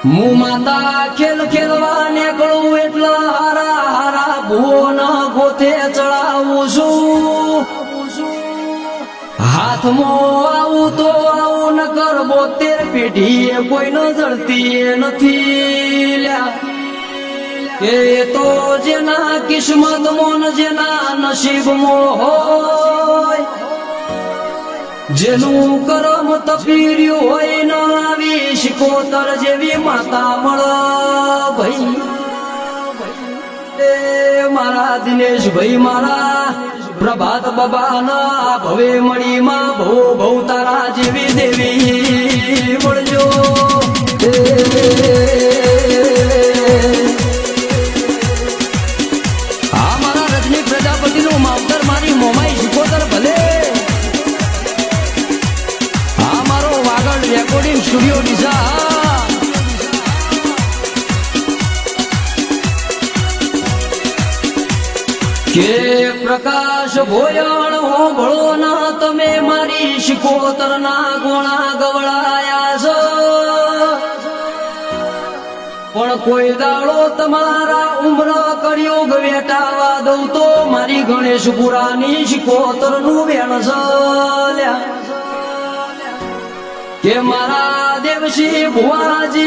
હું માતા ખેલ ખેલવા નીકળું એટલા હારા હારા ભુવન ગોથે ચડાવું છું હાથમાં આવું તો આવું ન કર 72 પેઢીએ કોઈ ન જડતી નથી લ્યા એ તો જેના કિસ્મત મોન જેના નસીબમાં હોય જેનું કરમ તપીર્યું હોય ન આવી શિકોતર જેવી માતા મળ ભાઈ એ મારા દિનેશ ભાઈ મારા પ્રભાત બાબાના ભવે મળીમાં ભવ ભવ તારા જેવી દેવી મળજો આ મારા રજની પ્રજાપતિનું માવતર મારી મોમાઈ શિકોતર ભલે આ મારો વાગડ રેકોર્ડિંગ સ્ટુડિયો ડીસા કે પ્રકાશ ભોયણ હોભળો ના તમે મારી શિકોતર ના ગોણા ગવડાયા છો પણ કોઈ દાડો તમારા ઉમર કર્યો વેટાવા દઉં તો મારી ગણેશપુરાની શિકોતર નું વેણ કે મારા દેવશી ભુવાજી